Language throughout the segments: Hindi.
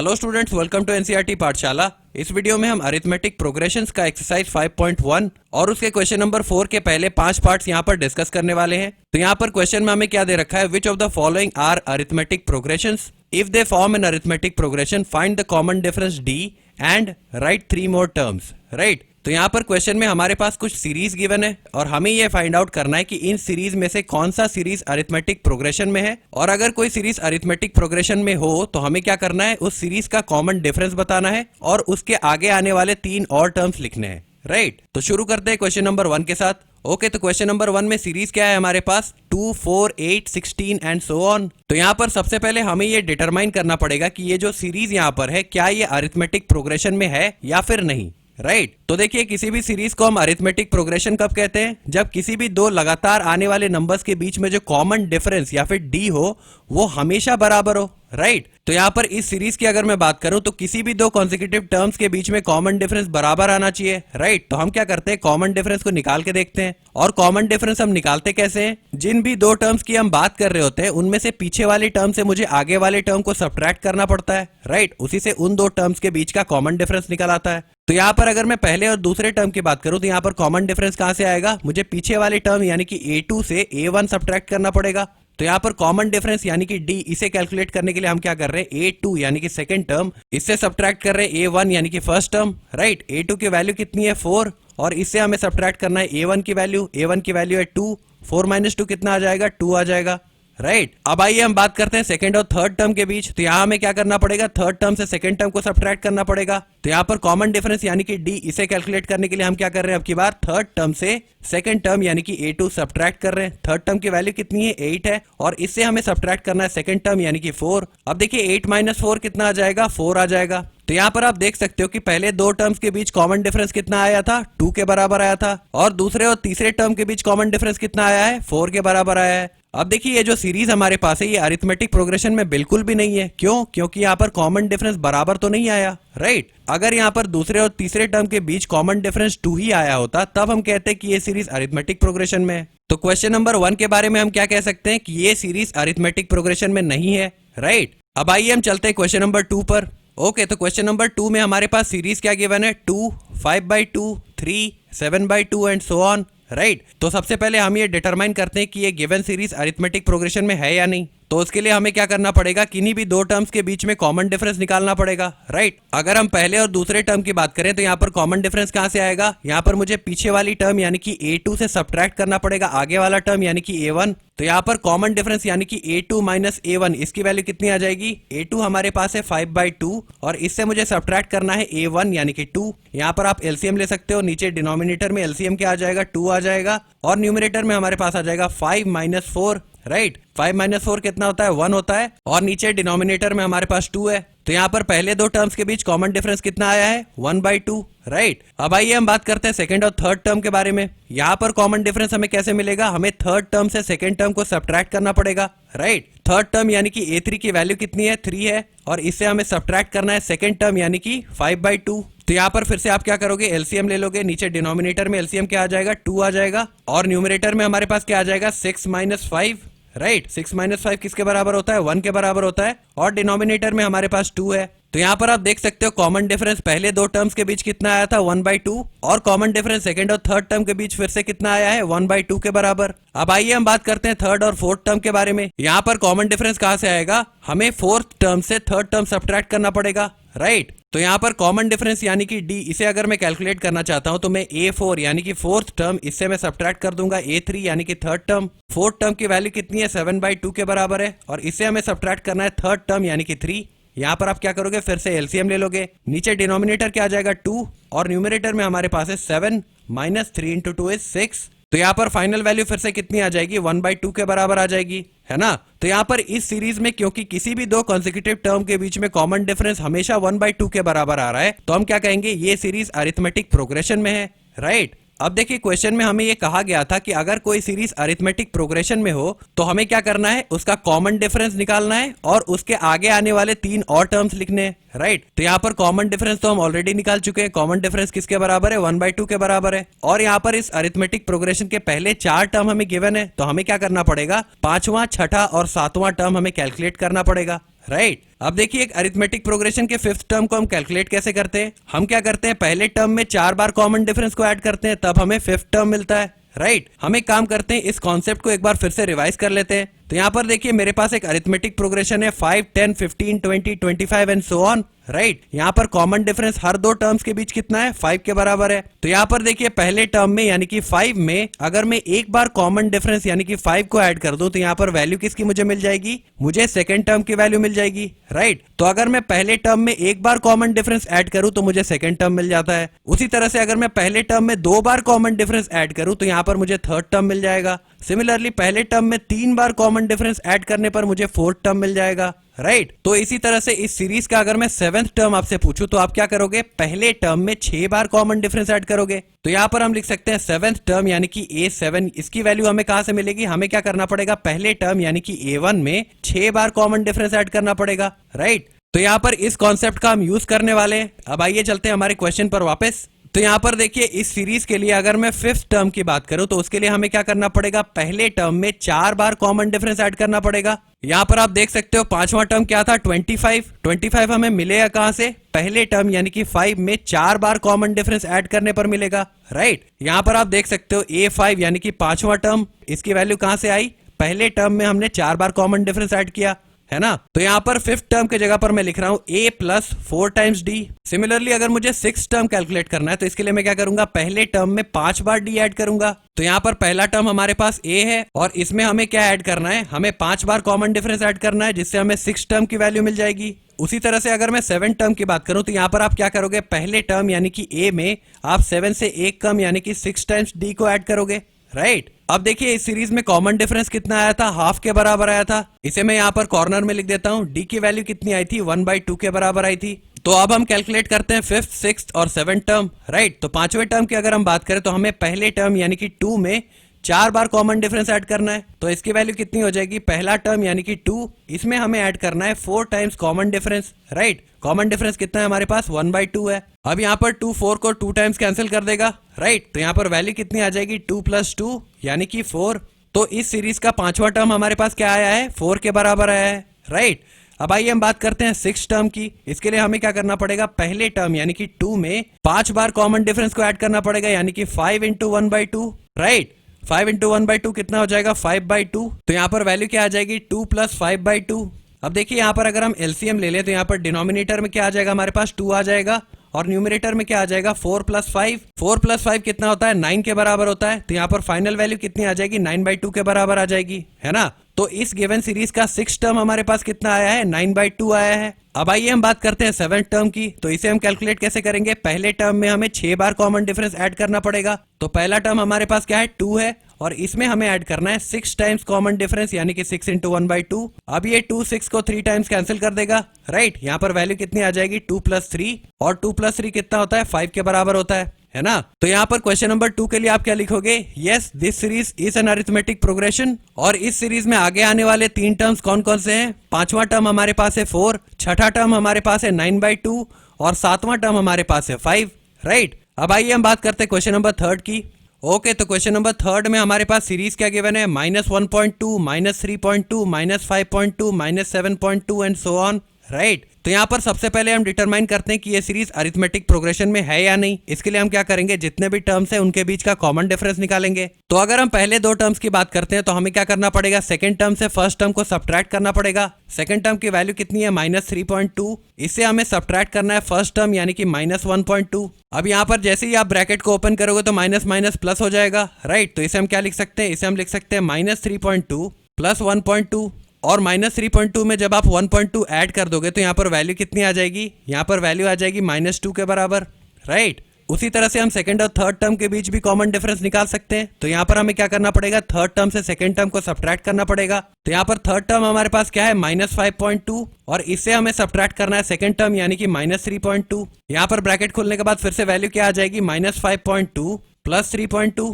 Hello students, welcome to NCERT पाठशाला। इस वीडियो में हम अरिथमेटिक प्रोग्रेशंस का एक्सरसाइज 5.1 और उसके क्वेश्चन नंबर 4 के पहले 5 पार्ट्स यहाँ पर डिस्कस करने वाले हैं। तो यहाँ पर क्वेश्चन में हमें क्या दे रखा है, which of the following are arithmetic progressions, if they form an arithmetic progression find the common difference d and write 3 more terms. Right, तो यहाँ पर क्वेश्चन में हमारे पास कुछ सीरीज गिवन है और हमें ये फाइंड आउट करना है कि इन सीरीज में से कौन सा सीरीज अरिथमेटिक प्रोग्रेशन में है, और अगर कोई सीरीज अरिथमेटिक प्रोग्रेशन में हो तो हमें क्या करना है, उस सीरीज का कॉमन डिफरेंस बताना है और उसके आगे आने वाले 3 और टर्म्स लिखने हैं। राइट, तो शुरू करते हैं क्वेश्चन नंबर 1 के साथ। ओके, तो क्वेश्चन नंबर 1 में सीरीज क्या है हमारे पास, 2, 4, 8, 16 एंड सो ऑन। तो यहाँ पर सबसे पहले हमें ये डिटरमाइन करना पड़ेगा कि ये जो सीरीज यहाँ पर है क्या ये अरिथमेटिक प्रोग्रेशन में है या फिर नहीं। राइट, तो देखिए किसी भी सीरीज को हम अरिथमेटिक प्रोग्रेशन कब कहते हैं, जब किसी भी दो लगातार आने वाले नंबर्स के बीच में जो कॉमन डिफरेंस या फिर डी हो वो हमेशा बराबर हो। राइट, तो यहाँ पर इस सीरीज की अगर मैं बात करूं तो किसी भी दो कॉन्सेक्यूटिव टर्म्स के बीच में कॉमन डिफरेंस बराबर आना चाहिए। राइट, तो हम क्या करते हैं, कॉमन डिफरेंस को निकाल के देखते हैं। और कॉमन डिफरेंस हम निकालते कैसे हैं, जिन भी दो टर्म्स की हम बात कर रहे होते हैं उनमें से पीछे वाले टर्म से मुझे आगे वाले टर्म को सब्ट्रैक्ट करना पड़ता है। राइट, उसी से उन दो टर्म्स के बीच का कॉमन डिफरेंस निकल आता है। तो यहाँ पर अगर मैं पहले और दूसरे टर्म की बात करूं तो यहाँ पर कॉमन डिफरेंस कहां से आएगा, मुझे पीछे वाले टर्म यानी कि a2 से a1 सब्ट्रैक्ट करना पड़ेगा। तो यहाँ पर कॉमन डिफरेंस यानी कि d, इसे कैलकुलेट करने के लिए हम क्या कर रहे हैं, a2 यानी कि सेकंड टर्म, इससे सब्ट्रैक्ट कर रहे हैं a1 यानी कि फर्स्ट टर्म। राइट, a2 की वैल्यू कितनी है 4 और इससे हमें सब्ट्रैक्ट करना है a1 की वैल्यू, a1 की वैल्यू है 2, 4 - 2 कितना आ जाएगा, 2 आ जाएगा। राइट, अब आइए हम बात करते हैं सेकंड और थर्ड टर्म के बीच। तो यहाँ हमें क्या करना पड़ेगा, थर्ड टर्म से सेकंड टर्म को सब्ट्रैक्ट करना पड़ेगा। तो यहाँ पर कॉमन डिफरेंस यानी कि d, इसे कैलकुलेट करने के लिए हम क्या कर रहे हैं, अब की बार थर्ड टर्म से सेकंड टर्म यानी कि a2 सब्ट्रैक्ट कर रहे हैं। थर्ड टर्म की वैल्यू कितनी है, 8 है और इससे हमें सब्ट्रैक्ट करना है सेकंड टर्म यानी कि 4। अब देखिए 8 - 4 कितना आ जाएगा, 4 आ जाएगा। तो यहाँ पर आप देख सकते हो कि पहले दो टर्म्स के बीच कॉमन डिफरेंस कितना आया था, 2 के बराबर आया था, और दूसरे और तीसरे टर्म के बीच कॉमन डिफरेंस कितना आया है, 4 के बराबर आया है। अब देखिए ये जो सीरीज हमारे पास है ये अरिथमेटिक प्रोग्रेशन में बिल्कुल भी नहीं है। क्यों, क्योंकि यहाँ पर कॉमन डिफरेंस बराबर तो नहीं आया। राइट, अगर यहाँ पर दूसरे और तीसरे टर्म के बीच कॉमन डिफरेंस 2 ही आया होता तब हम कहते हैं कि ये सीरीज अरिथमेटिक प्रोग्रेशन में है। तो क्वेश्चन नंबर 1 के बारे में हम क्या कह सकते हैं कि ये सीरीज अरिथमेटिक प्रोग्रेशन में नहीं है। राइट, अब आइए हम चलते हैं क्वेश्चन नंबर 2 पर। ओके, तो क्वेश्चन नंबर 2 में हमारे पास सीरीज क्या गिवन है, 2, 5/2, 3, 7/2 एंड सो ऑन। राइट, तो सबसे पहले हम ये डिटरमाइन करते हैं कि ये गिवन सीरीज अरिथमेटिक प्रोग्रेशन में है या नहीं। तो उसके लिए हमें क्या करना पड़ेगा, किन्हीं भी दो टर्म्स के बीच में कॉमन डिफरेंस निकालना पड़ेगा। राइट, अगर हम पहले और दूसरे टर्म की बात करें तो यहाँ पर कॉमन डिफरेंस कहाँ से आएगा, यहाँ पर मुझे पीछे वाली टर्म यानी कि a2 से सब्ट्रैक्ट करना पड़ेगा आगे वाला टर्म यानी कि a1। तो यहाँ पर कॉमन डिफरेंस यानी कि a2 - a1, इसकी वैल्यू कितनी आ जाएगी, a2 हमारे पास है 5/2 और इससे मुझे सब्ट्रैक्ट करना है a1 यानी कि 2। यहाँ पर आप एलसीएम ले सकते हो, नीचे डिनोमिनेटर में एलसीएम क्या आ जाएगा, 2 आ जाएगा और न्यूमरेटर में हमारे पास आ जाएगा 5 - 4। राइट, 5 - 4 कितना होता है, 1 होता है और नीचे डिनोमिनेटर में हमारे पास 2 है। तो यहाँ पर पहले दो टर्म्स के बीच कॉमन डिफरेंस कितना आया है, 1/2। राइट, अब आइए हम बात करते हैं सेकंड और थर्ड टर्म के बारे में। यहाँ पर कॉमन डिफरेंस हमें कैसे मिलेगा, हमें थर्ड टर्म से सेकंड टर्म को सब्ट्रैक्ट करना पड़ेगा। राइट, थर्ड टर्म यानी कि a3 की वैल्यू कितनी है, 3 है और इससे हमें सब्ट्रैक्ट करना है सेकंड टर्म यानी कि 5/2। तो यहाँ पर फिर से आप क्या करोगे, एलसीएम ले लोगे, नीचे डिनोमिनेटर में एलसीएम क्या आ जाएगा, 2 आ जाएगा और न्यूमरेटर में हमारे पास क्या आ जाएगा, 6 - 5। राइट, 6 - 5 किसके बराबर होता है, 1 के बराबर होता है और डिनोमिनेटर में हमारे पास 2 है। तो यहाँ पर आप देख सकते हो कॉमन डिफरेंस पहले दो टर्म्स के बीच कितना आया था, 1/2 और कॉमन डिफरेंस सेकंड और थर्ड टर्म के बीच फिर से कितना आया है, 1/2 के बराबर। अब आइए हम बात करते हैं थर्ड और फोर्थ टर्म के बारे में। यहाँ पर कॉमन डिफरेंस कहाँ से आएगा, हमें फोर्थ टर्म से थर्ड टर्म सब्ट्रैक्ट करना पड़ेगा। राइट, तो यहाँ पर कॉमन डिफरेंस यानी कि d, इसे अगर मैं कैलकुलेट करना चाहता हूं तो मैं a4 यानी कि फोर्थ टर्म, इससे मैं सब्ट्रैक्ट कर दूंगा a3 यानी कि थर्ड टर्म। फोर्थ टर्म की वैल्यू कितनी है, 7/2 के बराबर है और इससे हमें सब्ट्रैक्ट करना है थर्ड टर्म यानी कि 3। यहाँ पर आप क्या करोगे, फिर से एलसीएम ले लोगे, नीचे डिनोमिनेटर क्या आ जाएगा, 2 और न्यूमरेटर में हमारे पास है 7 - 3 × 2 = 6। तो यहाँ पर फाइनल वैल्यू फिर से कितनी आ जाएगी, 1/2 के बराबर आ जाएगी, है ना। तो यहाँ पर इस सीरीज में क्योंकि किसी भी दो कॉन्सेक्यूटिव टर्म के बीच में कॉमन डिफरेंस हमेशा 1/2 के बराबर आ रहा है तो हम क्या कहेंगे, ये सीरीज अरिथमेटिक प्रोग्रेशन में है। राइट, अब देखिए क्वेश्चन में हमें ये कहा गया था कि अगर कोई सीरीज अरिथमेटिक प्रोग्रेशन में हो तो हमें क्या करना है, उसका कॉमन डिफरेंस निकालना है और उसके आगे आने वाले 3 और टर्म्स लिखने हैं। राइट, तो यहाँ पर कॉमन डिफरेंस तो हम ऑलरेडी निकाल चुके हैं। कॉमन डिफरेंस किसके बराबर है, 1/2 के बराबर है और यहाँ पर इस अरिथमेटिक प्रोग्रेशन के पहले 4 टर्म हमें गिवन है तो हमें क्या करना पड़ेगा, 5वां, 6ठा और 7वां टर्म हमें कैलकुलेट करना पड़ेगा। राइट। अब देखिए एक अरिथमेटिक प्रोग्रेशन के फिफ्थ टर्म को हम कैलकुलेट कैसे करते हैं। हम क्या करते हैं, पहले टर्म में 4 बार कॉमन डिफरेंस को ऐड करते हैं, तब हमें फिफ्थ टर्म मिलता है। राइट। हम एक काम करते हैं, इस कॉन्सेप्ट को एक बार फिर से रिवाइज कर लेते हैं। तो यहाँ पर देखिए मेरे पास एक अरिथमेटिक प्रोग्रेशन है 5, 10, 15, 20, 25 एंड सो ऑन। राइट। यहाँ पर कॉमन डिफरेंस हर दो टर्म्स के बीच कितना है, 5 के बराबर है। तो यहाँ पर देखिए पहले टर्म में यानी कि 5 में अगर मैं एक बार कॉमन डिफरेंस यानी कि 5 को ऐड कर दूं तो यहाँ पर वैल्यू किसकी मुझे मिल जाएगी, मुझे सेकंड टर्म की वैल्यू मिल जाएगी। राइट। तो अगर मैं पहले टर्म में एक बार कॉमन डिफरेंस ऐड करूं तो मुझे सेकंड टर्म मिल जाता है। उसी तरह से अगर मैं पहले टर्म में 2 बार कॉमन डिफरेंस ऐड करूं तो यहाँ पर मुझे थर्ड टर्म मिल जाएगा। सिमिलरली पहले टर्म में 3 बार कॉमन डिफरेंस ऐड करने पर मुझे फोर्थ टर्म मिल जाएगा। राइट। तो इसी तरह से इस सीरीज का अगर मैं सेवेंथ टर्म आपसे पूछूं तो आप क्या करोगे, पहले टर्म में 6 बार कॉमन डिफरेंस ऐड करोगे। तो यहाँ पर हम लिख सकते हैं सेवेंथ टर्म यानी कि A7, इसकी वैल्यू हमें कहां से मिलेगी, हमें क्या करना पड़ेगा, पहले टर्म यानी कि A1 में 6 बार कॉमन डिफरेंस ऐड करना पड़ेगा। राइट। तो यहाँ पर इस कॉन्सेप्ट का हम यूज करने वाले हैं। अब आइए चलते हैं हमारे क्वेश्चन पर वापस। तो यहाँ पर देखिए इस सीरीज के लिए अगर मैं फिफ्थ टर्म की बात करूं तो उसके लिए हमें क्या करना पड़ेगा, पहले टर्म में 4 बार कॉमन डिफरेंस ऐड करना पड़ेगा। यहाँ पर आप देख सकते हो पांचवा टर्म क्या था, 25 हमें मिलेगा कहां से, पहले टर्म यानी कि 5 में 4 बार कॉमन डिफरेंस ऐड करने पर मिलेगा। राइट। यहाँ पर आप देख सकते हो A5 यानी कि पांचवा टर्म, इसकी वैल्यू कहां से आई, पहले टर्म में हमने 4 बार कॉमन डिफरेंस ऐड किया, है ना। तो यहाँ पर फिफ्थ टर्म के जगह पर मैं लिख रहा हूं A plus 4 times D। Similarly अगर मुझे सिक्स टर्म कैलकुलेट करना है तो इसके लिए मैं क्या करूंगा, पहले टर्म में 5 बार D ऐड करूंगा। तो यहाँ पर पहला टर्म हमारे पास A है और इसमें हमें क्या ऐड करना है, हमें 5 बार कॉमन डिफरेंस ऐड करना है, जिससे हमें सिक्स टर्म की वैल्यू मिल जाएगी। उसी तरह से अगर मैं सेवन टर्म की बात करूं तो यहाँ पर आप क्या करोगे, पहले टर्म यानी कि A में आप 7 से 1 कम यानी कि 6 टाइम्स D को ऐड करोगे। राइट। अब देखिए इस सीरीज में कॉमन डिफरेंस कितना आया था, हाफ के बराबर आया था। इसे मैं यहाँ पर कॉर्नर में लिख देता हूँ। D की वैल्यू कितनी आई थी, 1/2 के बराबर आई थी। तो अब हम कैलकुलेट करते हैं फिफ्थ, सिक्स्थ और सेवंथ टर्म। राइट। तो पांचवें टर्म की अगर हम बात करें तो हमें पहले टर्म यानी कि 2 में 4 बार कॉमन डिफरेंस ऐड करना है। तो इसकी वैल्यू कितनी हो जाएगी, पहला टर्म यानी कि 2, इसमें हमें ऐड करना है 4 times common difference. Right. Common difference कितना है हमारे पास, 1/2 है। अब यहाँ पर 2 4 को 2 टाइम्स कैंसिल कर देगा। राइट। तो यहाँ पर वैल्यू कितनी आ जाएगी, 2 + 2 यानी कि 4। तो इस सीरीज का पांचवा टर्म हमारे पास क्या आया है, 4 के बराबर आया है। राइट। अब आइए हम बात करते हैं सिक्स टर्म की। इसके लिए हमें क्या करना पड़ेगा, पहले टर्म यानी कि 2 में 5 बार कॉमन डिफरेंस को ऐड करना पड़ेगा, यानी कि 5 × 1/2। राइट। 5 × 1/2 कितना हो जाएगा, 5/2। तो यहाँ पर वैल्यू क्या आ जाएगी, 2 + 5/2। अब देखिए यहाँ पर अगर हम एलसीएम ले लें तो यहाँ पर डिनोमिनेटर में क्या आ जाएगा, हमारे पास 2 आ जाएगा और न्यूमरेटर में क्या आ जाएगा, 4 + 5। 4 + 5 कितना होता है, 9 के बराबर होता है। तो यहाँ पर फाइनल वैल्यू कितनी आ जाएगी, 9/2 के बराबर आ जाएगी, है ना। तो इस गिवन सीरीज का सिक्स टर्म हमारे पास कितना आया है, 9/2 आया है। अब आइए हम बात करते हैं सेवंथ टर्म की। तो इसे हम कैलकुलेट कैसे करेंगे, पहले टर्म में हमें 6 बार कॉमन डिफरेंस ऐड करना पड़ेगा। तो पहला टर्म हमारे पास क्या है, 2 है और इसमें हमें ऐड करना है 6 टाइम्स कॉमन डिफरेंस यानी कि 6 × 1/2। अब ये 2 6 को 3 टाइम्स कैंसिल कर देगा। राइट। यहाँ पर वैल्यू कितनी आ जाएगी, 2 + 3 और 2 + 3 कितना होता है, 5 के बराबर होता है ना। तो यहाँ पर क्वेश्चन नंबर 2 के लिए आप क्या लिखोगे, yes this series is an arithmetic progression. और इस सीरीज में आगे आने वाले 3 टर्म्स कौन कौन से हैं, पांचवा टर्म हमारे पास है 4, छठा टर्म हमारे पास है 9/2 और सातवां टर्म हमारे पास है 5। राइट। अब आइए हम बात करते हैं क्वेश्चन नंबर 3 की। ओके। तो क्वेश्चन नंबर 3 में हमारे पास सीरीज क्या गिवन है, -1.2, -3.2, -5.2, -7.2 एंड सो ऑन। राइट। तो यहाँ पर सबसे पहले हम डिटरमाइन करते हैं कि ये सीरीज अरिथमेटिक प्रोग्रेशन में है या नहीं। इसके लिए हम क्या करेंगे, जितने भी टर्म्स हैं उनके बीच का कॉमन डिफरेंस निकालेंगे। तो अगर हम पहले 2 टर्म्स की बात करते हैं तो हमें क्या करना पड़ेगा, सेकंड टर्म से फर्स्ट टर्म को सब्ट्रैक्ट करना पड़ेगा। सेकंड टर्म की वैल्यू कितनी है, -3.2। इससे हमें सब्ट्रैक्ट करना है फर्स्ट टर्म यानी कि -1.2। अब यहाँ पर जैसे ही आप ब्रैकेट को ओपन करोगे तो माइनस माइनस प्लस हो जाएगा। राइट। तो इसे हम क्या लिख सकते हैं, इसे हम लिख सकते हैं -3.2 + 1.2 और -3.2 में जब आप 1.2 ऐड कर दोगे तो यहाँ पर वैल्यू कितनी आ जाएगी, यहाँ पर वैल्यू आ जाएगी -2 के बराबर। राइट। उसी तरह से हम सेकंड और थर्ड टर्म के बीच भी कॉमन डिफरेंस निकाल सकते हैं। तो यहाँ पर हमें क्या करना पड़ेगा, थर्ड टर्म से सेकंड टर्म को सब्ट्रैक्ट करना पड़ेगा। तो यहाँ पर थर्ड टर्म हमारे पास क्या है, -5.2 और इससे हमें सब्ट्रैक्ट करना है सेकंड टर्म यानी कि -3.2। यहाँ पर ब्रैकेट खोलने के बाद फिर से वैल्यू क्या आ जाएगी, -5.2 + 3.2,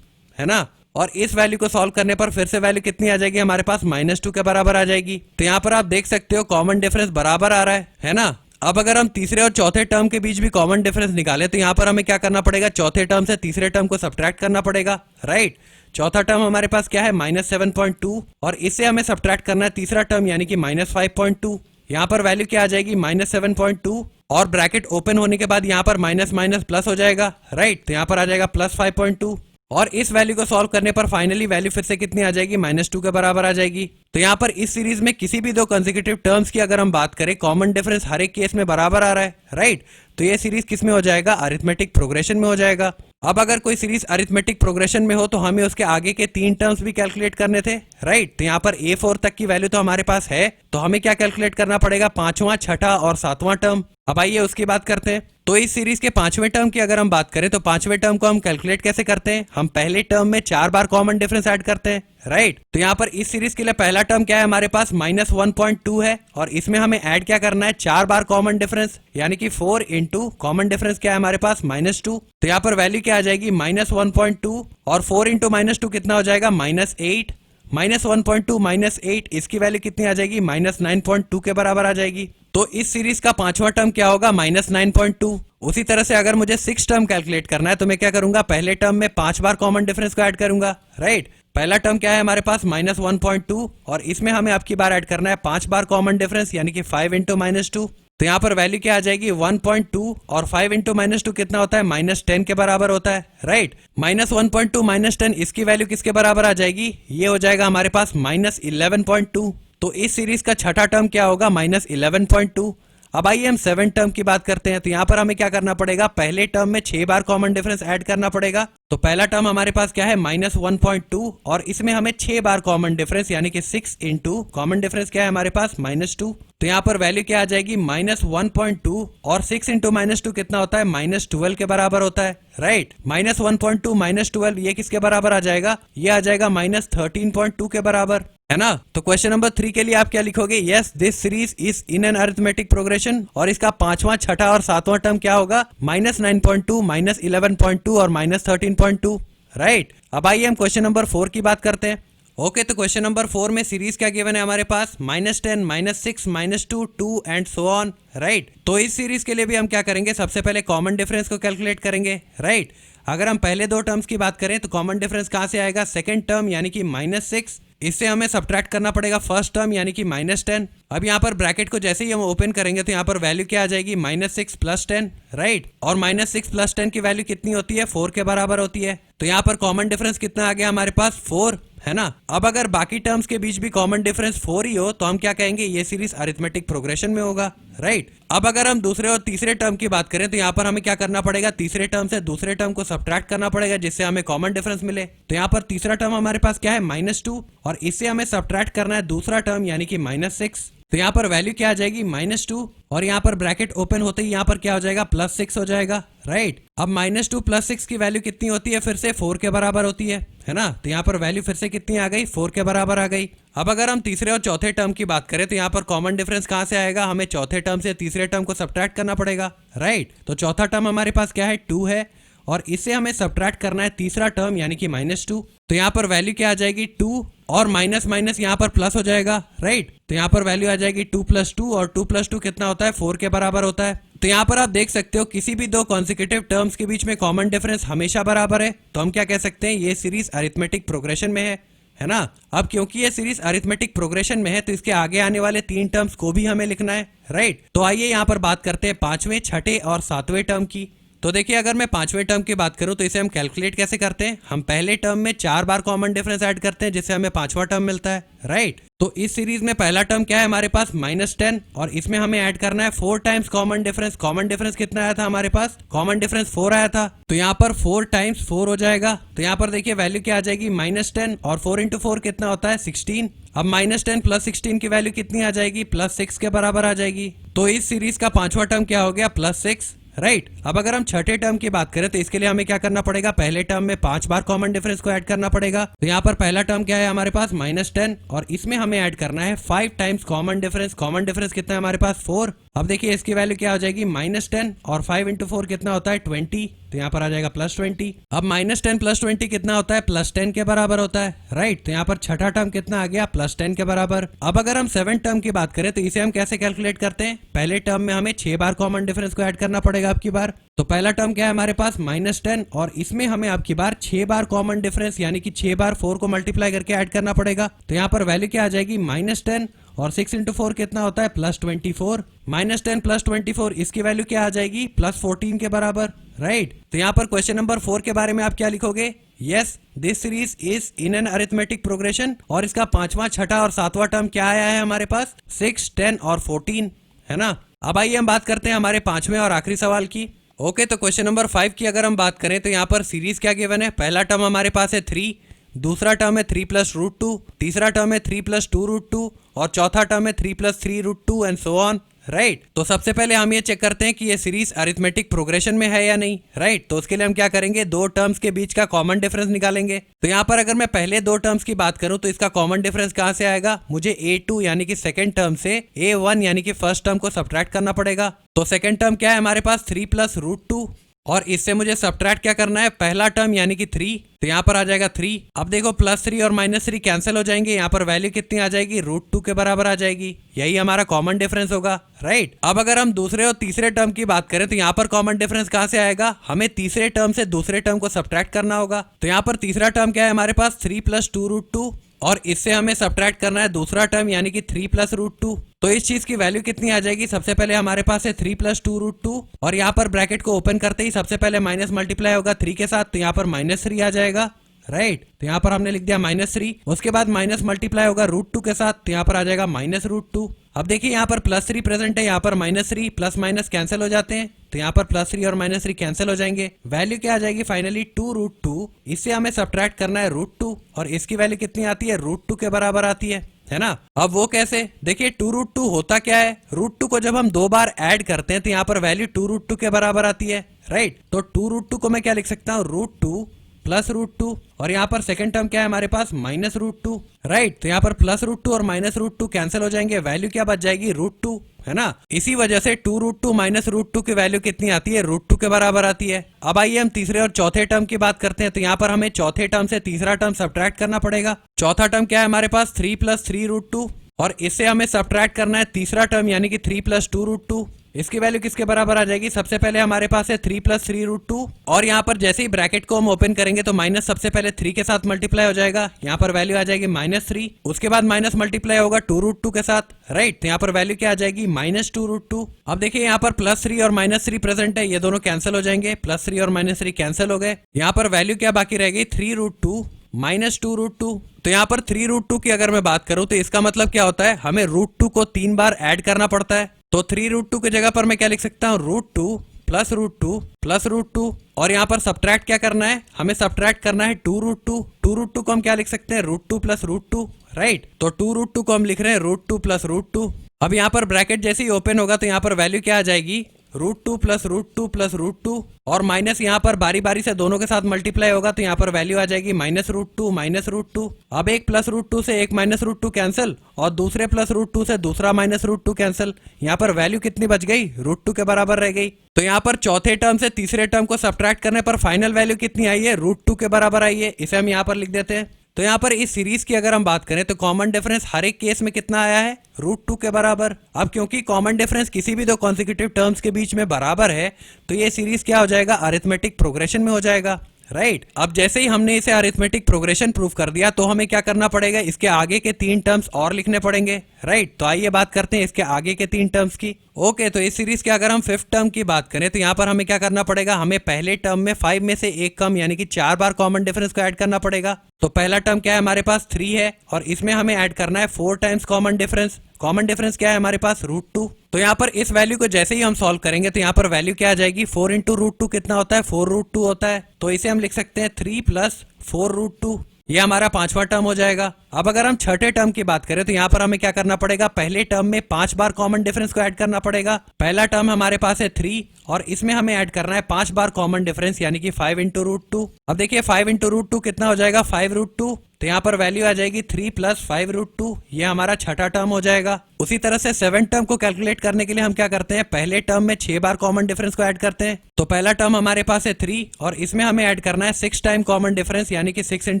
है ना। और इस वैल्यू को सॉल्व करने पर फिर से वैल्यू कितनी आ जाएगी, हमारे पास -2 के बराबर आ जाएगी। तो यहाँ पर आप देख सकते हो कॉमन डिफरेंस बराबर आ रहा है ना। अब अगर हम तीसरे और चौथे टर्म के बीच भी कॉमन डिफरेंस निकालें तो यहाँ पर हमें क्या करना पड़ेगा, चौथे टर्म से तीसरे टर्म को सब्ट्रैक्ट करना पड़ेगा। राइट। चौथा टर्म हमारे पास क्या है, -7.2 और इससे हमें सब्ट्रैक्ट करना है तीसरा टर्म यानी कि -5.2। यहाँ पर वैल्यू क्या आ जाएगी -7.2 और ब्रैकेट ओपन होने के बाद यहाँ पर माइनस माइनस प्लस हो जाएगा, राइट। तो यहाँ पर आ जाएगा +5.2 और इस वैल्यू को सॉल्व करने पर फाइनली वैल्यू फिर से कितनी आ जाएगी -2 के बराबर आ जाएगी। तो यहाँ पर इस सीरीज में किसी भी दो कंसेक्यूटिव टर्म्स की अगर हम बात करें, कॉमन डिफरेंस हर एक केस में बराबर आ रहा है, राइट। तो ये सीरीज किस में हो जाएगा, अरिथमेटिक प्रोग्रेशन में हो जाएगा। अब अगर कोई सीरीज अरिथमेटिक प्रोग्रेशन में हो तो हमें उसके आगे के 3 टर्म्स भी कैलकुलेट करने थे, राइट। तो यहाँ पर A4 तक की वैल्यू तो हमारे पास है, तो हमें क्या कैलकुलेट करना पड़ेगा, 5वां, 6ठा और 7वां टर्म। अब आइए उसकी बात करते हैं। तो इस सीरीज के 5वें टर्म की अगर हम बात करें तो 5वें टर्म को हम कैलकुलेट कैसे करते हैं, हम पहले टर्म में 4 बार कॉमन डिफरेंस ऐड करते हैं, राइट। तो यहाँ पर इस सीरीज के लिए पहला टर्म क्या है, हमारे पास -1.2 है और इसमें हमें ऐड क्या करना है, 4 बार कॉमन डिफरेंस, यानी कि 4 इंटू कॉमन डिफरेंस क्या है हमारे पास -2। तो यहाँ पर वैल्यू क्या आ जाएगी -1.2 और 4 इंटू -2 कितना हो जाएगा, -8। -1.2 -8 इसकी वैल्यू कितनी आ जाएगी, -9.2 के बराबर आ जाएगी। तो इस सीरीज का 5वां टर्म क्या होगा, -9.2। उसी तरह से अगर मुझे 6 टर्म कैलकुलेट करना है तो मैं क्या करूंगा, पहले टर्म में 5 बार कॉमन डिफरेंस को ऐड करूंगा, राइट। पहला टर्म क्या है हमारे पास -1.2 और इसमें हमें आपकी बार ऐड करना है 5 बार कॉमन डिफरेंस, यानी कि 5 इंटू -2। तो यहाँ पर वैल्यू क्या आ जाएगी 1.2 और 5 इंटू -2 कितना होता है, -10 के बराबर होता है, राइट। -1.2 -10 इसकी वैल्यू किसके बराबर आ जाएगी, ये हो जाएगा हमारे पास -11.2। तो इस सीरीज का छठा टर्म क्या होगा, -11.2। अब आइए हम 7 टर्म की बात करते हैं। तो यहाँ पर हमें क्या करना पड़ेगा, पहले टर्म में 6 बार कॉमन डिफरेंस ऐड करना पड़ेगा। तो पहला टर्म हमारे पास क्या है, -1.2 और इसमें हमें 6 बार कॉमन डिफरेंस, यानी कि 6 इंटू कॉमन डिफरेंस क्या है हमारे पास -2। तो यहाँ पर वैल्यू क्या आ जाएगी -1.2 और 6 इंटू -2 कितना होता है, -12 के बराबर होता है, राइट। -1.2 -12 ये किसके बराबर आ जाएगा, ये आ जाएगा -13.2 के बराबर, है ना। तो क्वेश्चन नंबर 3 के लिए आप क्या लिखोगे, yes this series is in an arithmetic progression. और इसका 5वां, 6ठा और 7वां टर्म क्या होगा, -9.2 -11.2 और -13.2, राइट। अब आइए हम क्वेश्चन नंबर 4 की बात करते हैं। ओके, तो क्वेश्चन नंबर 4 में सीरीज क्या गिवन है हमारे पास, -10 -6 -2 2 एंड सो ऑन, राइट। तो इस सीरीज के लिए भी हम क्या करेंगे, सबसे पहले कॉमन डिफरेंस को कैलकुलेट करेंगे, राइट। अगर हम पहले 2 टर्म्स की बात करें तो कॉमन डिफरेंस कहां से आएगा, सेकंड टर्म यानी कि -6, इससे हमें सब्ट्रैक्ट करना पड़ेगा फर्स्ट टर्म यानी कि -10। अब यहाँ पर ब्रैकेट को जैसे ही हम ओपन करेंगे तो यहाँ पर वैल्यू क्या आ जाएगी, -6 + 10, राइट। और -6 + 10 की वैल्यू कितनी होती है, 4 के बराबर होती है। तो यहाँ पर कॉमन डिफरेंस कितना आ गया हमारे पास, 4, है ना। अब अगर बाकी टर्म्स के बीच भी कॉमन डिफरेंस 4 ही हो तो हम क्या कहेंगे, ये सीरीज अरिथमेटिक प्रोग्रेशन में होगा, राइट। अब अगर हम दूसरे और तीसरे टर्म की बात करें तो यहाँ पर हमें क्या करना पड़ेगा, तीसरे टर्म से दूसरे टर्म को सब्ट्रैक्ट करना पड़ेगा जिससे हमें कॉमन डिफरेंस मिले। तो यहाँ पर तीसरा टर्म हमारे पास क्या है, -2 और इससे हमें सब्ट्रैक्ट करना है दूसरा टर्म यानी कि -6। तो यहाँ पर वैल्यू क्या आ जाएगी, -2 और यहाँ पर ब्रैकेट ओपन होते ही यहाँ पर क्या हो जाएगा, +6 हो जाएगा, राइट। अब -2 + 6 की वैल्यू कितनी होती है, फिर से 4 के बराबर होती है ना। तो यहाँ पर वैल्यू फिर से कितनी आ गई, 4 के बराबर आ गई। अब अगर हम तीसरे और चौथे टर्म की बात करें तो यहाँ पर कॉमन डिफरेंस कहाँ से आएगा, हमें चौथे टर्म से तीसरे टर्म को सब्ट्रैक्ट करना पड़ेगा, राइट। तो चौथा टर्म हमारे पास क्या है, 2 है और इससे हमें सब्ट्रैक्ट करना है तीसरा टर्म यानी कि -2। तो यहाँ पर वैल्यू क्या आ जाएगी, 2 और माइनस माइनस यहाँ पर प्लस हो जाएगा, राइट। तो यहाँ पर वैल्यू आ जाएगी 2 + 2 और 2 + 2 कितना होता है, 4 के बराबर होता है। तो यहाँ पर आप देख सकते हो किसी भी दो कॉन्सिक्यूटिव टर्म्स के बीच में कॉमन डिफरेंस हमेशा बराबर है, तो हम क्या कह सकते हैं, ये सीरीज अरिथमेटिक प्रोग्रेशन में है ना। अब क्योंकि ये सीरीज अरिथमेटिक प्रोग्रेशन में है तो इसके आगे आने वाले 3 टर्म्स को भी हमें लिखना है, राइट। तो आइए यहाँ पर बात करते हैं 5वें, 6ठे और 7वें टर्म की। तो देखिए अगर मैं 5वें टर्म की बात करूं तो इसे हम कैलकुलेट कैसे करते हैं, हम पहले टर्म में 4 बार कॉमन डिफरेंस ऐड करते हैं जिससे हमें 5वां टर्म मिलता है, राइट। तो इस सीरीज में पहला टर्म क्या है हमारे पास, -10 और इसमें हमें ऐड करना है 4 times common difference. Common difference कितना आया था हमारे पास, कॉमन डिफरेंस 4 आया था, तो यहाँ पर 4 टाइम्स 4 हो जाएगा। तो यहाँ पर देखिए वैल्यू क्या आ जाएगी, -10 और 4 × 4 कितना होता है, 16। अब -10 + 16 की वैल्यू कितनी आ जाएगी, +6 के बराबर आ जाएगी। तो इस सीरीज का 5वां टर्म क्या हो गया, +6, राइट। अब अगर हम छठे टर्म की बात करें तो इसके लिए हमें क्या करना पड़ेगा, पहले टर्म में 5 बार कॉमन डिफरेंस को ऐड करना पड़ेगा। तो यहाँ पर पहला टर्म क्या है हमारे पास, -10 और इसमें हमें ऐड करना है 5 times common difference. Common difference कितना है हमारे पास, 4। अब देखिए इसकी वैल्यू क्या हो जाएगी, -10 और 5 × 4 कितना होता है, 20। तो यहाँ पर आ जाएगा +20। अब -10 + 20 कितना होता है, +10 के बराबर होता है, राइट। तो यहाँ पर छठा टर्म कितना आ गया, +10 के बराबर। अब अगर हम 7 टर्म की बात करें तो इसे हम कैसे कैलकुलेट करते हैं, पहले टर्म में हमें 6 बार कॉमन डिफरेंस को ऐड करना पड़ेगा आपकी बार। तो पहला टर्म क्या है हमारे पास, -10 और इसमें हमें आपकी बार 6 बार कॉमन डिफरेंस यानी कि 6 बार 4 को मल्टीप्लाई करके ऐड करना पड़ेगा। तो यहाँ पर वैल्यू क्या आ जाएगी, -10 और 6 इंटू 4 कितना होता है +24, -10 +24 इसकी वैल्यू क्या आ जाएगी +14 के बराबर, राइट। तो यहाँ पर क्वेश्चन नंबर 4 के बारे में आप क्या लिखोगे, yes this series is in an arithmetic progression, और इसका पांचवा, छठा और सातवां टर्म क्या आया है हमारे पास 6, 10 और 14, है ना। अब आइए हम बात करते हैं हमारे पांचवें और आखिरी सवाल की। ओके, तो क्वेश्चन नंबर 5 की अगर हम बात करें तो यहाँ पर सीरीज क्या गिवन है, पहला टर्म हमारे पास है 3, दूसरा टर्म है 3 + √2, तीसरा टर्म है 3 + 2√2 और चौथा टर्म है 3 + 3√2 एंड सो ऑन, राइट। तो सबसे पहले हम ये चेक करते हैं कि ये सीरीज अरिथमेटिक प्रोग्रेशन में है या नहीं, राइट। तो उसके लिए हम क्या करेंगे, दो टर्म्स के बीच का कॉमन डिफरेंस निकालेंगे। तो यहाँ पर अगर मैं पहले दो टर्म्स की बात करूं तो इसका कॉमन डिफरेंस कहां से आएगा, मुझे A2 यानी कि सेकंड टर्म से A1 यानी कि फर्स्ट टर्म को सब्ट्रैक्ट करना पड़ेगा। तो सेकंड टर्म क्या है हमारे पास 3 + √2, और इससे मुझे सब्ट्रैक्ट क्या करना है, पहला टर्म यानी कि 3, तो यहाँ पर आ जाएगा 3। अब देखो +3 और -3 कैंसिल हो जाएंगे, यहाँ पर वैल्यू कितनी आ जाएगी, √2 के बराबर आ जाएगी, यही हमारा कॉमन डिफरेंस होगा, राइट। अब अगर हम दूसरे और तीसरे टर्म की बात करें तो यहाँ पर कॉमन डिफरेंस कहाँ से आएगा, हमें तीसरे टर्म से दूसरे टर्म को सब्ट्रैक्ट करना होगा। तो यहाँ पर तीसरा टर्म क्या है हमारे पास 3 + 2√2, और इससे हमें सब्ट्रैक्ट करना है दूसरा टर्म यानी कि 3 + √2। तो इस चीज की वैल्यू कितनी आ जाएगी, सबसे पहले हमारे पास है 3 + 2√2, और यहाँ पर ब्रैकेट को ओपन करते ही सबसे पहले माइनस मल्टीप्लाई होगा 3 के साथ, तो यहाँ पर -3 आ जाएगा, राइट। तो यहाँ पर हमने लिख दिया -3, उसके बाद माइनस मल्टीप्लाई होगा √2 के साथ, तो यहाँ पर आ जाएगा -√2। अब देखिए यहाँ पर +3 प्रेजेंट है, यहाँ पर -3, प्लस माइनस कैंसिल हो जाते हैं, तो यहाँ पर +3 और -3 कैंसिल हो जाएंगे, वैल्यू क्या आ जाएगी फाइनली 2√2। इससे हमें सब्ट्रैक्ट करना है √2, और इसकी वैल्यू कितनी आती है, √2 के बराबर आती है ना। अब वो कैसे, देखिए 2√2 होता क्या है, √2 को जब हम दो बार ऐड करते हैं तो यहाँ पर वैल्यू 2√2 के बराबर आती है, राइट। तो 2√2 को मैं क्या लिख सकता हूँ, √2 + √2, और यहाँ पर सेकंड टर्म क्या है हमारे पास -√2, राइट। तो यहाँ पर +√2 और -√2 कैंसिल हो जाएंगे, वैल्यू क्या बच जाएगी, √2, है ना। इसी वजह से 2√2 -√2 की वैल्यू कितनी आती है, √2 के बराबर आती है। अब आइए हम तीसरे और चौथे टर्म की बात करते हैं। तो यहाँ पर हमें चौथे टर्म से तीसरा टर्म सब्ट्रैक्ट करना पड़ेगा। चौथा टर्म क्या है हमारे पास 3 + 3√2, और इससे हमें सब्ट्रैक्ट करना है तीसरा टर्म यानी कि 3 + 2√2। इसकी वैल्यू किसके बराबर आ जाएगी, सबसे पहले हमारे पास है 3 + 3√2, और यहाँ पर जैसे ही ब्रैकेट को हम ओपन करेंगे तो माइनस सबसे पहले 3 के साथ मल्टीप्लाई हो जाएगा, यहाँ पर वैल्यू आ जाएगी -3, उसके बाद माइनस मल्टीप्लाई होगा 2√2 के साथ, राइट। तो यहाँ पर वैल्यू क्या आ जाएगी, -2√2। अब देखिए यहाँ पर +3 और -3 प्रेजेंट है, ये दोनों कैंसिल हो जाएंगे, +3 और -3 कैंसिल हो गए, यहाँ पर वैल्यू क्या बाकी रह गई, 3√2 -2√2। तो यहाँ पर 3√2 की अगर मैं बात करूं तो इसका मतलब क्या होता है, हमें √2 को 3 बार ऐड करना पड़ता है। तो 3√2 की जगह पर मैं क्या लिख सकता हूँ, √2 + √2 + √2, और यहाँ पर सब्ट्रैक्ट क्या करना है, हमें सब्ट्रैक्ट करना है 2√2। 2√2 को हम क्या लिख सकते हैं, √2 + √2, राइट। तो 2√2 को हम लिख रहे हैं √2 + √2। अब यहाँ पर ब्रैकेट जैसे ही ओपन होगा तो यहाँ पर वैल्यू क्या आ जाएगी, √2 + √2 + √2, और माइनस यहाँ पर बारी बारी से दोनों के साथ मल्टीप्लाई होगा तो यहाँ पर वैल्यू आ जाएगी -√2 -√2। अब एक +√2 से एक -√2 कैंसिल, और दूसरे +√2 से दूसरा -√2 कैंसिल, यहाँ पर वैल्यू कितनी बच गई, √2 के बराबर रह गई। तो यहाँ पर चौथे टर्म से तीसरे टर्म को सब्ट्रैक्ट करने पर फाइनल वैल्यू कितनी आई है, √2 के बराबर आई है, इसे हम यहाँ पर लिख देते हैं। तो यहाँ पर इस सीरीज की अगर हम बात करें तो कॉमन डिफरेंस हर एक केस में कितना आया है, √2 के बराबर। अब क्योंकि कॉमन डिफरेंस किसी भी दो कॉन्सेक्यूटिव टर्म्स के बीच में बराबर है तो ये सीरीज क्या हो जाएगा, अरिथमेटिक प्रोग्रेशन में हो जाएगा, राइट। अब जैसे ही हमने इसे अरिथमेटिक प्रोग्रेशन प्रूव कर दिया तो हमें क्या करना पड़ेगा, इसके आगे के 3 टर्म्स और लिखने पड़ेंगे, राइट। तो आइए बात करते हैं इसके आगे के 3 टर्म्स की। ओके, तो इस सीरीज के अगर हम 5th टर्म की बात करें तो यहाँ पर हमें क्या करना पड़ेगा, हमें पहले टर्म में 5 में से एक कम यानी कि 4 बार कॉमन डिफरेंस को ऐड करना पड़ेगा। तो पहला टर्म क्या है हमारे पास 3 है, और इसमें हमें ऐड करना है 4 times common difference. Common difference क्या है हमारे पास, √2। तो यहाँ पर इस वैल्यू को जैसे ही हम सॉल्व करेंगे तो यहाँ पर वैल्यू क्या आ जाएगी, 4 × √2 कितना होता है, 4√2 होता है। तो इसे हम लिख सकते हैं 3 + 4√2, ये हमारा 5वां टर्म हो जाएगा। अब अगर हम छठे टर्म की बात करें तो यहाँ पर हमें क्या करना पड़ेगा, पहले टर्म में 5 बार कॉमन डिफरेंस को ऐड करना पड़ेगा। पहला टर्म हमारे पास है 3, और इसमें हमें ऐड करना है 5 बार कॉमन डिफरेंस यानी कि 5 × √2। अब देखिए 5 × √2 कितना हो जाएगा, 5√2। तो यहाँ पर वैल्यू आ जाएगी 3 + 5√2, ये हमारा छठा टर्म हो जाएगा। उसी तरह से 7th टर्म को कैलकुलेट करने के लिए हम क्या करते हैं, पहले टर्म में 6 बार कॉमन डिफरेंस को ऐड करते हैं। तो पहला टर्म हमारे पास है 3, और इसमें हमें ऐड करना है 6 टाइम कॉमन डिफरेंस यानी कि 6 ×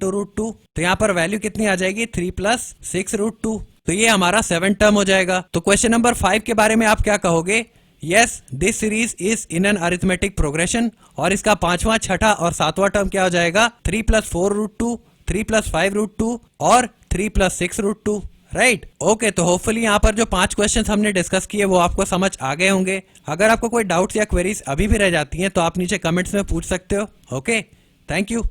√2। तो यहाँ पर वैल्यू कितनी आ जाएगी, 3 + 6√2। तो ये हमारा 7th टर्म हो जाएगा। तो क्वेश्चन नंबर 5 के बारे में आप क्या कहोगे, yes this series is in an arithmetic progression, और इसका 5वां, छठा और 7वां टर्म क्या हो जाएगा, 3 + 4√2, 3 + 5√2 और 3 + 6√2, राइट ओके, तो होपफुली यहाँ पर जो 5 क्वेश्चंस हमने डिस्कस किए वो आपको समझ आ गए होंगे। अगर आपको कोई डाउट्स या क्वेरीज अभी भी रह जाती हैं तो आप नीचे कमेंट्स में पूछ सकते हो। Okay, thank you.